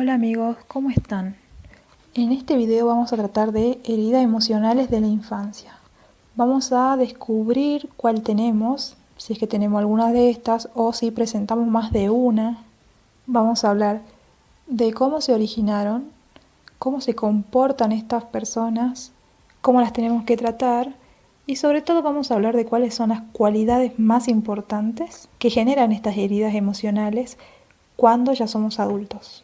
Hola amigos, ¿cómo están? En este video vamos a tratar de heridas emocionales de la infancia. Vamos a descubrir cuál tenemos, si es que tenemos alguna de estas o si presentamos más de una. Vamos a hablar de cómo se originaron, cómo se comportan estas personas, cómo las tenemos que tratar y sobre todo vamos a hablar de cuáles son las cualidades más importantes que generan estas heridas emocionales cuando ya somos adultos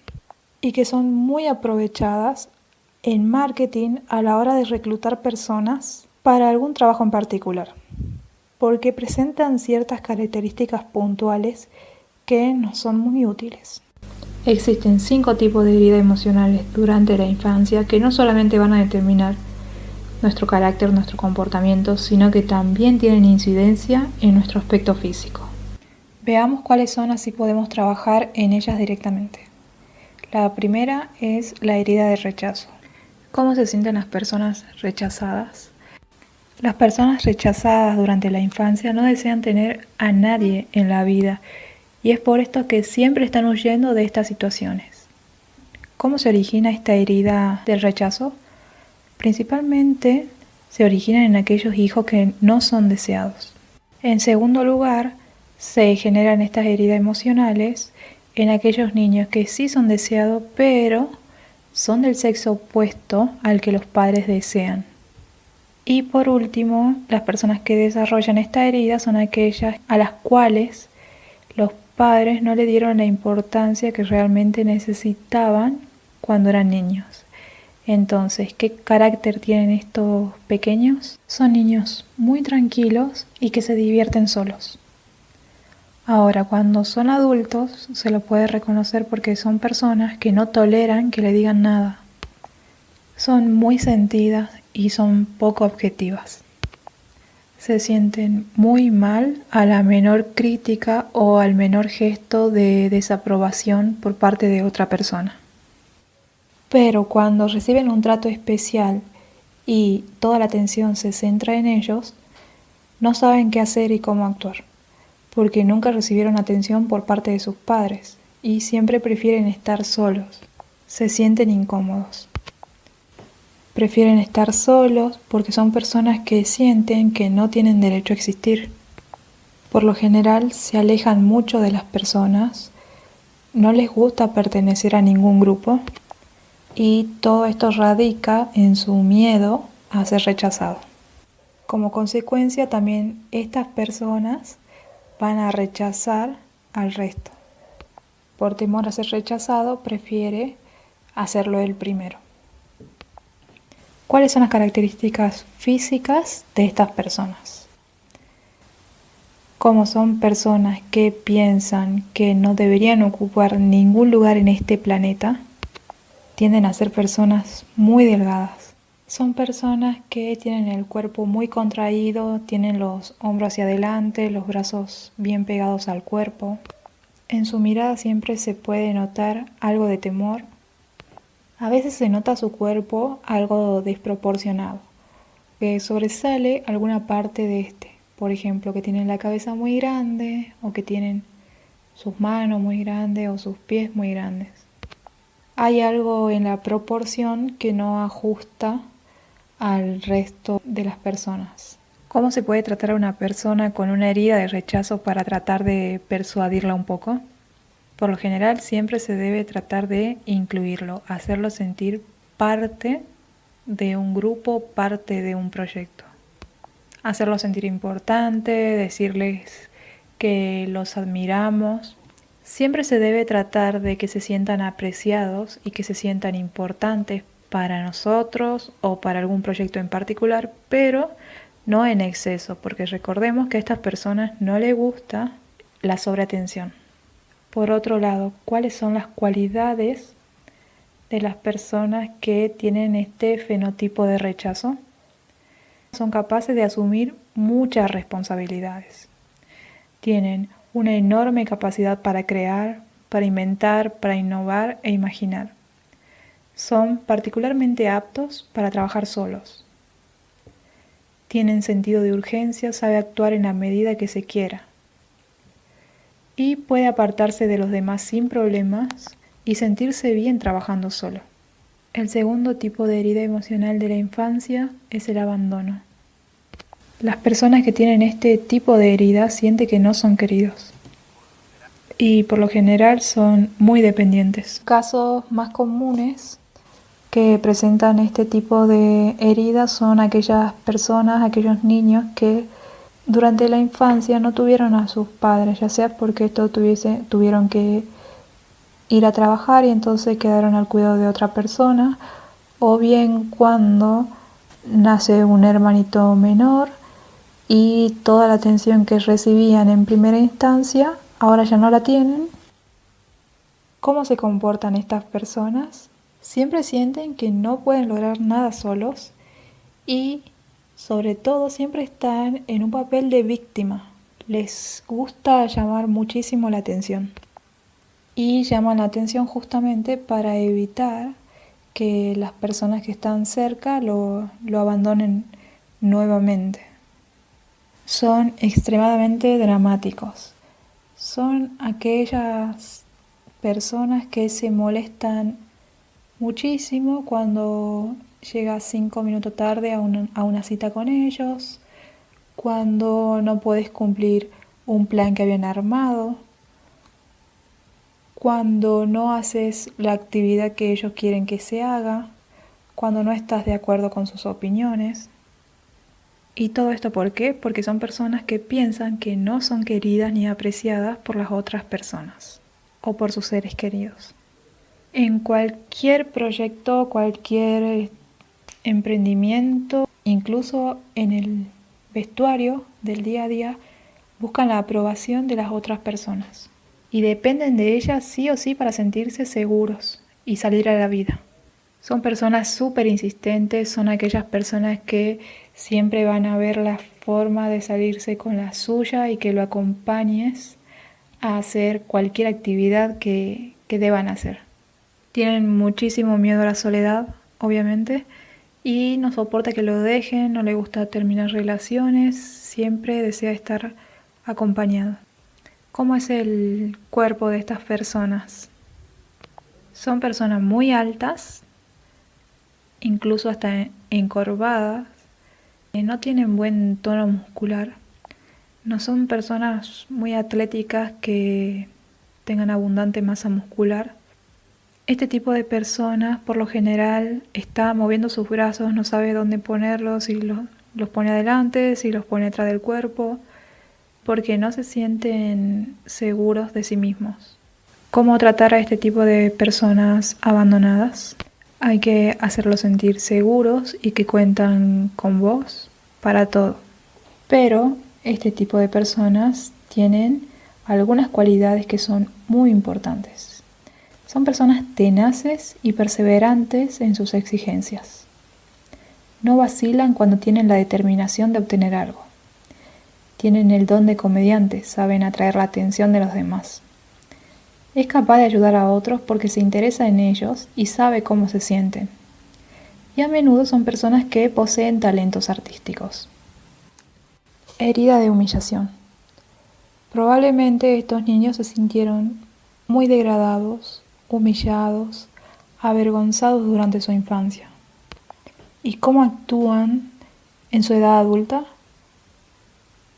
y que son muy aprovechadas en marketing a la hora de reclutar personas para algún trabajo en particular, porque presentan ciertas características puntuales que nos son muy útiles. Existen 5 tipos de heridas emocionales durante la infancia que no solamente van a determinar nuestro carácter, nuestro comportamiento, sino que también tienen incidencia en nuestro aspecto físico. Veamos cuáles son, así podemos trabajar en ellas directamente. La primera es la herida de rechazo. ¿Cómo se sienten las personas rechazadas? Las personas rechazadas durante la infancia no desean tener a nadie en la vida y es por esto que siempre están huyendo de estas situaciones. ¿Cómo se origina esta herida del rechazo? Principalmente se originan en aquellos hijos que no son deseados. En segundo lugar, se generan estas heridas emocionales en aquellos niños que sí son deseados, pero son del sexo opuesto al que los padres desean. Y por último, las personas que desarrollan esta herida son aquellas a las cuales los padres no le dieron la importancia que realmente necesitaban cuando eran niños. Entonces, ¿qué carácter tienen estos pequeños? Son niños muy tranquilos y que se divierten solos. Ahora, cuando son adultos, se lo puede reconocer porque son personas que no toleran que le digan nada. Son muy sentidas y son poco objetivas. Se sienten muy mal a la menor crítica o al menor gesto de desaprobación por parte de otra persona. Pero cuando reciben un trato especial y toda la atención se centra en ellos, no saben qué hacer y cómo actuar, porque nunca recibieron atención por parte de sus padres y siempre prefieren estar solos. Se sienten incómodos. Prefieren estar solos porque son personas que sienten que no tienen derecho a existir. Por lo general se alejan mucho de las personas, no les gusta pertenecer a ningún grupo y todo esto radica en su miedo a ser rechazado. Como consecuencia también estas personas van a rechazar al resto. Por temor a ser rechazado prefiere hacerlo él primero. ¿Cuáles son las características físicas de estas personas? Como son personas que piensan que no deberían ocupar ningún lugar en este planeta, tienden a ser personas muy delgadas. Son personas que tienen el cuerpo muy contraído, tienen los hombros hacia adelante, los brazos bien pegados al cuerpo. En su mirada siempre se puede notar algo de temor. A veces se nota su cuerpo algo desproporcionado, que sobresale alguna parte de este. Por ejemplo, que tienen la cabeza muy grande o que tienen sus manos muy grandes o sus pies muy grandes. Hay algo en la proporción que no ajusta al resto de las personas. ¿Cómo se puede tratar a una persona con una herida de rechazo para tratar de persuadirla un poco? Por lo general siempre se debe tratar de incluirlo, hacerlo sentir parte de un grupo, parte de un proyecto. Hacerlo sentir importante, decirles que los admiramos. Siempre se debe tratar de que se sientan apreciados y que se sientan importantes para nosotros o para algún proyecto en particular, pero no en exceso, porque recordemos que a estas personas no les gusta la sobreatención. Por otro lado, ¿cuáles son las cualidades de las personas que tienen este fenotipo de rechazo? Son capaces de asumir muchas responsabilidades. Tienen una enorme capacidad para crear, para inventar, para innovar e imaginar. Son particularmente aptos para trabajar solos. Tienen sentido de urgencia, sabe actuar en la medida que se quiera. Y puede apartarse de los demás sin problemas y sentirse bien trabajando solo. El segundo tipo de herida emocional de la infancia es el abandono. Las personas que tienen este tipo de herida sienten que no son queridos y por lo general son muy dependientes. Casos más comunes que presentan este tipo de heridas son aquellas personas, aquellos niños que durante la infancia no tuvieron a sus padres, ya sea porque estos tuvieron que ir a trabajar y entonces quedaron al cuidado de otra persona, o bien cuando nace un hermanito menor y toda la atención que recibían en primera instancia ahora ya no la tienen. ¿Cómo se comportan estas personas? Siempre sienten que no pueden lograr nada solos y sobre todo siempre están en un papel de víctima. Les gusta llamar muchísimo la atención y llaman la atención justamente para evitar que las personas que están cerca lo abandonen nuevamente. Son extremadamente dramáticos. Son aquellas personas que se molestan muchísimo cuando llegas 5 minutos tarde a una cita con ellos, cuando no puedes cumplir un plan que habían armado, cuando no haces la actividad que ellos quieren que se haga, cuando no estás de acuerdo con sus opiniones. ¿Y todo esto por qué? Porque son personas que piensan que no son queridas ni apreciadas por las otras personas o por sus seres queridos. En cualquier proyecto, cualquier emprendimiento, incluso en el vestuario del día a día, buscan la aprobación de las otras personas y dependen de ellas sí o sí para sentirse seguros y salir a la vida. Son personas súper insistentes, son aquellas personas que siempre van a ver la forma de salirse con la suya y que lo acompañes a hacer cualquier actividad que deban hacer. Tienen muchísimo miedo a la soledad, obviamente, y no soporta que lo dejen, no le gusta terminar relaciones, siempre desea estar acompañado. ¿Cómo es el cuerpo de estas personas? Son personas muy altas, incluso hasta encorvadas, no tienen buen tono muscular, no son personas muy atléticas que tengan abundante masa muscular. Este tipo de personas por lo general está moviendo sus brazos, no sabe dónde ponerlos, si los pone adelante, si los pone atrás del cuerpo, porque no se sienten seguros de sí mismos. ¿Cómo tratar a este tipo de personas abandonadas? Hay que hacerlos sentir seguros y que cuentan con vos para todo. Pero este tipo de personas tienen algunas cualidades que son muy importantes. Son personas tenaces y perseverantes en sus exigencias. No vacilan cuando tienen la determinación de obtener algo. Tienen el don de comediante, saben atraer la atención de los demás. Es capaz de ayudar a otros porque se interesa en ellos y sabe cómo se sienten. Y a menudo son personas que poseen talentos artísticos. Herida de humillación. Probablemente estos niños se sintieron muy degradados, humillados, avergonzados durante su infancia. ¿Y cómo actúan en su edad adulta?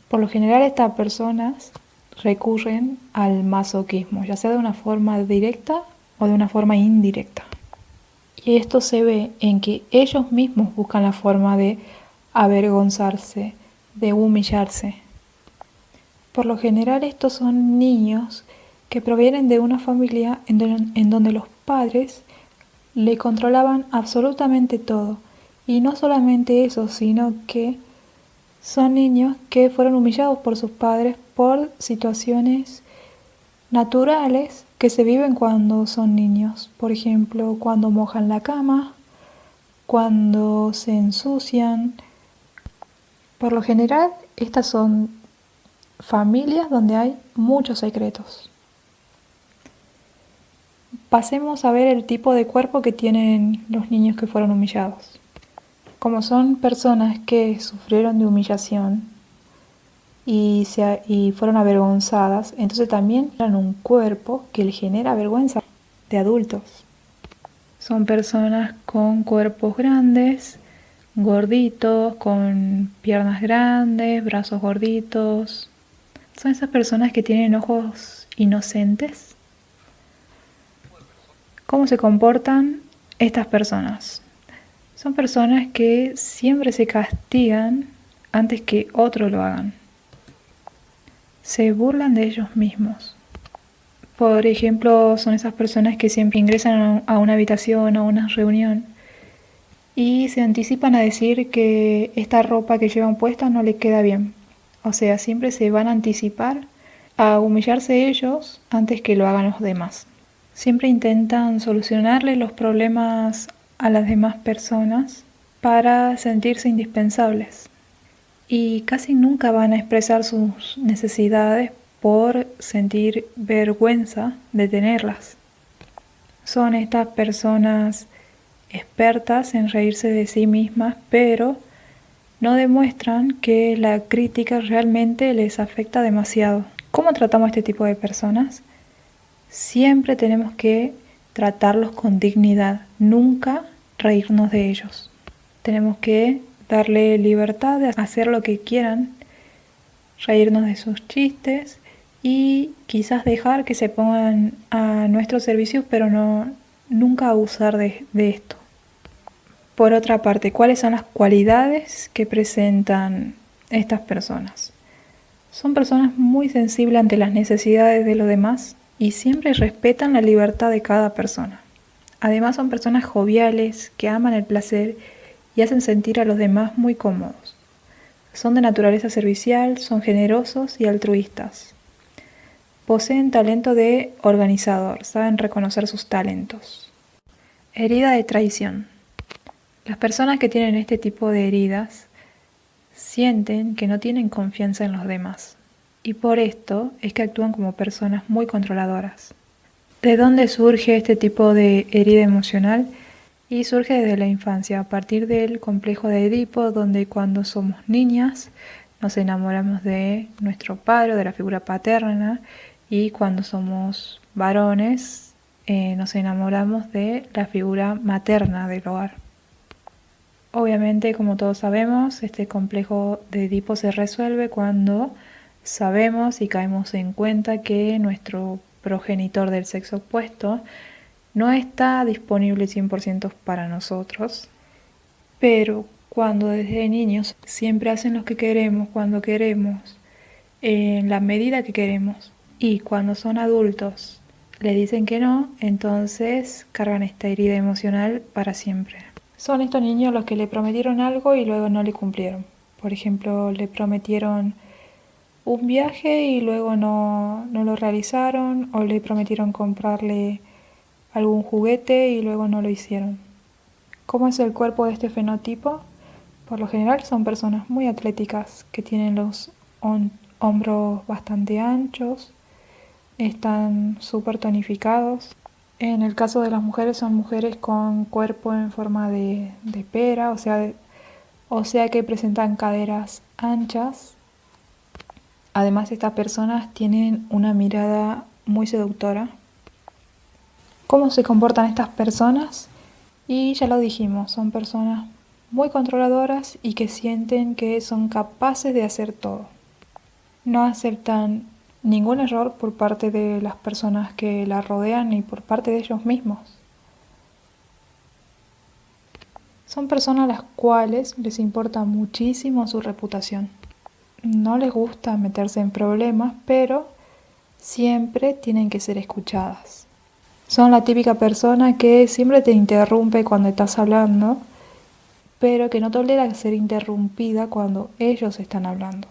Por lo general estas personas recurren al masoquismo, ya sea de una forma directa o de una forma indirecta. Y esto se ve en que ellos mismos buscan la forma de avergonzarse, de humillarse. Por lo general estos son niños que provienen de una familia en donde los padres le controlaban absolutamente todo. Y no solamente eso, sino que son niños que fueron humillados por sus padres por situaciones naturales que se viven cuando son niños. Por ejemplo, cuando mojan la cama, cuando se ensucian. Por lo general, estas son familias donde hay muchos secretos. Pasemos a ver el tipo de cuerpo que tienen los niños que fueron humillados. Como son personas que sufrieron de humillación y fueron avergonzadas, entonces también tienen un cuerpo que les genera vergüenza. de adultos. Son personas con cuerpos grandes, gorditos, con piernas grandes, brazos gorditos. Son esas personas que tienen ojos inocentes. ¿Cómo se comportan estas personas? Son personas que siempre se castigan antes que otros lo hagan. Se burlan de ellos mismos. Por ejemplo, son esas personas que siempre ingresan a una habitación o a una reunión y se anticipan a decir que esta ropa que llevan puesta no le queda bien. O sea, siempre se van a anticipar a humillarse ellos antes que lo hagan los demás. Siempre intentan solucionarle los problemas a las demás personas para sentirse indispensables. Y casi nunca van a expresar sus necesidades por sentir vergüenza de tenerlas. Son estas personas expertas en reírse de sí mismas, pero no demuestran que la crítica realmente les afecta demasiado. ¿Cómo tratamos a este tipo de personas? Siempre tenemos que tratarlos con dignidad, nunca reírnos de ellos. Tenemos que darle libertad de hacer lo que quieran, reírnos de sus chistes y quizás dejar que se pongan a nuestro servicio, pero nunca abusar de esto. Por otra parte, ¿cuáles son las cualidades que presentan estas personas? Son personas muy sensibles ante las necesidades de los demás y siempre respetan la libertad de cada persona. Además, son personas joviales que aman el placer y hacen sentir a los demás muy cómodos. Son de naturaleza servicial, son generosos y altruistas. Poseen talento de organizador, saben reconocer sus talentos. Herida de traición. Las personas que tienen este tipo de heridas sienten que no tienen confianza en los demás y por esto es que actúan como personas muy controladoras. ¿De dónde surge este tipo de herida emocional? Y surge desde la infancia, a partir del complejo de Edipo, donde cuando somos niñas nos enamoramos de nuestro padre o de la figura paterna y cuando somos varones nos enamoramos de la figura materna del hogar. Obviamente, como todos sabemos, este complejo de Edipo se resuelve cuando sabemos y caemos en cuenta que nuestro progenitor del sexo opuesto no está disponible 100% para nosotros, pero cuando desde niños siempre hacen lo que queremos, cuando queremos, en la medida que queremos, y cuando son adultos le dicen que no, entonces cargan esta herida emocional para siempre. Son estos niños los que le prometieron algo y luego no le cumplieron. Por ejemplo, le prometieron un viaje y luego no lo realizaron, o le prometieron comprarle algún juguete y luego no lo hicieron. ¿Cómo es el cuerpo de este fenotipo? Por lo general son personas muy atléticas que tienen los hombros bastante anchos, están súper tonificados. En el caso de las mujeres son mujeres con cuerpo en forma de pera, o sea que presentan caderas anchas. Además, estas personas tienen una mirada muy seductora. ¿Cómo se comportan estas personas? Y ya lo dijimos, son personas muy controladoras y que sienten que son capaces de hacer todo. No aceptan ningún error por parte de las personas que la rodean ni por parte de ellos mismos. Son personas a las cuales les importa muchísimo su reputación. No les gusta meterse en problemas, pero siempre tienen que ser escuchadas. Son la típica persona que siempre te interrumpe cuando estás hablando, pero que no tolera ser interrumpida cuando ellos están hablando.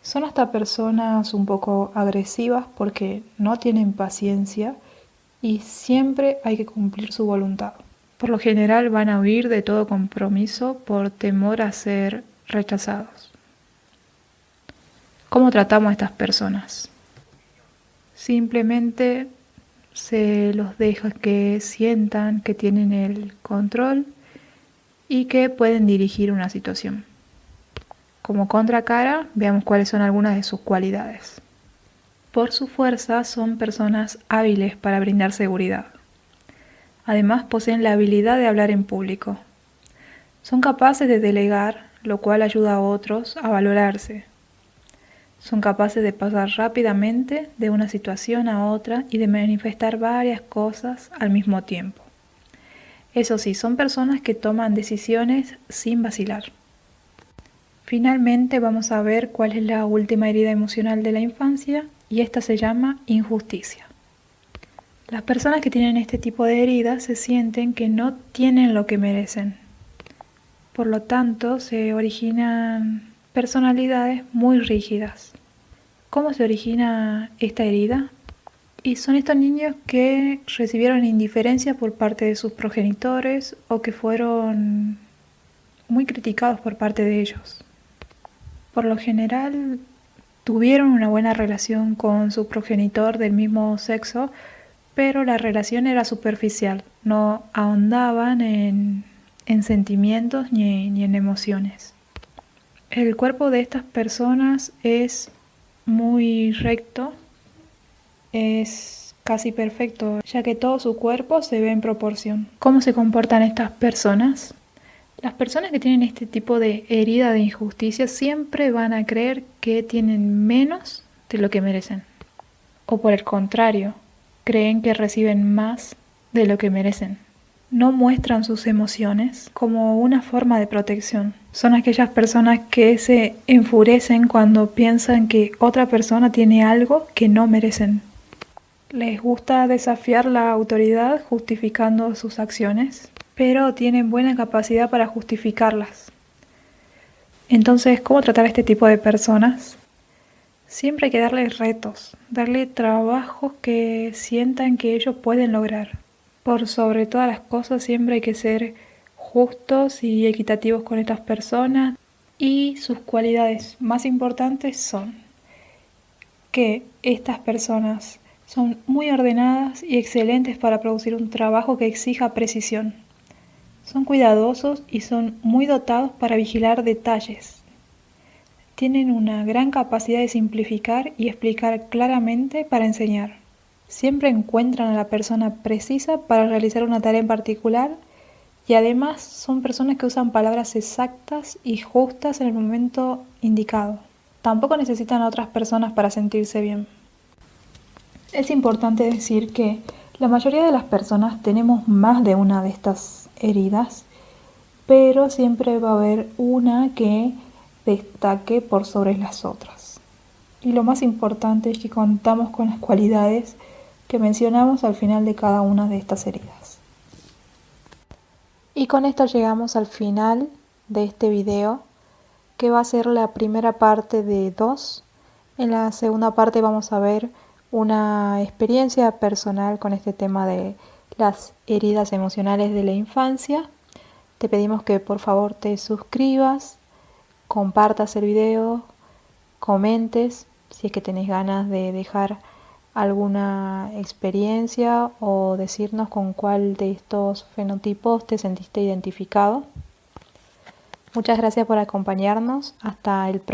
Son hasta personas un poco agresivas porque no tienen paciencia y siempre hay que cumplir su voluntad. Por lo general van a huir de todo compromiso por temor a ser rechazados. ¿Cómo tratamos a estas personas? Simplemente se los deja que sientan que tienen el control y que pueden dirigir una situación. Como contracara, veamos cuáles son algunas de sus cualidades. Por su fuerza son personas hábiles para brindar seguridad. Además poseen la habilidad de hablar en público. Son capaces de delegar, lo cual ayuda a otros a valorarse. Son capaces de pasar rápidamente de una situación a otra y de manifestar varias cosas al mismo tiempo. Eso sí, son personas que toman decisiones sin vacilar. Finalmente vamos a ver cuál es la última herida emocional de la infancia y esta se llama injusticia. Las personas que tienen este tipo de heridas se sienten que no tienen lo que merecen. Por lo tanto, se originan personalidades muy rígidas. ¿Cómo se origina esta herida? Y son estos niños que recibieron indiferencia por parte de sus progenitores o que fueron muy criticados por parte de ellos. Por lo general, tuvieron una buena relación con su progenitor del mismo sexo, pero la relación era superficial, no ahondaban en sentimientos ni en emociones. El cuerpo de estas personas es muy recto, es casi perfecto, ya que todo su cuerpo se ve en proporción. ¿Cómo se comportan estas personas? Las personas que tienen este tipo de herida de injusticia siempre van a creer que tienen menos de lo que merecen. O por el contrario, creen que reciben más de lo que merecen. No muestran sus emociones como una forma de protección. Son aquellas personas que se enfurecen cuando piensan que otra persona tiene algo que no merecen. Les gusta desafiar la autoridad justificando sus acciones, pero tienen buena capacidad para justificarlas. Entonces, ¿cómo tratar a este tipo de personas? Siempre hay que darles retos, darle trabajos que sientan que ellos pueden lograr. Por sobre todas las cosas, siempre hay que ser justos y equitativos con estas personas. Y sus cualidades más importantes son que estas personas son muy ordenadas y excelentes para producir un trabajo que exija precisión. Son cuidadosos y son muy dotados para vigilar detalles. Tienen una gran capacidad de simplificar y explicar claramente para enseñar. Siempre encuentran a la persona precisa para realizar una tarea en particular y además son personas que usan palabras exactas y justas en el momento indicado. Tampoco necesitan a otras personas para sentirse bien. Es importante decir que la mayoría de las personas tenemos más de una de estas heridas, pero siempre va a haber una que destaque por sobre las otras. Y lo más importante es que contamos con las cualidades que mencionamos al final de cada una de estas heridas. Y con esto llegamos al final de este video, que va a ser la primera parte de 2. En la segunda parte vamos a ver una experiencia personal con este tema de las heridas emocionales de la infancia. Te pedimos que por favor te suscribas, compartas el video, comentes si es que tenés ganas de dejar alguna experiencia o decirnos con cuál de estos fenotipos te sentiste identificado. Muchas gracias por acompañarnos. Hasta el próximo.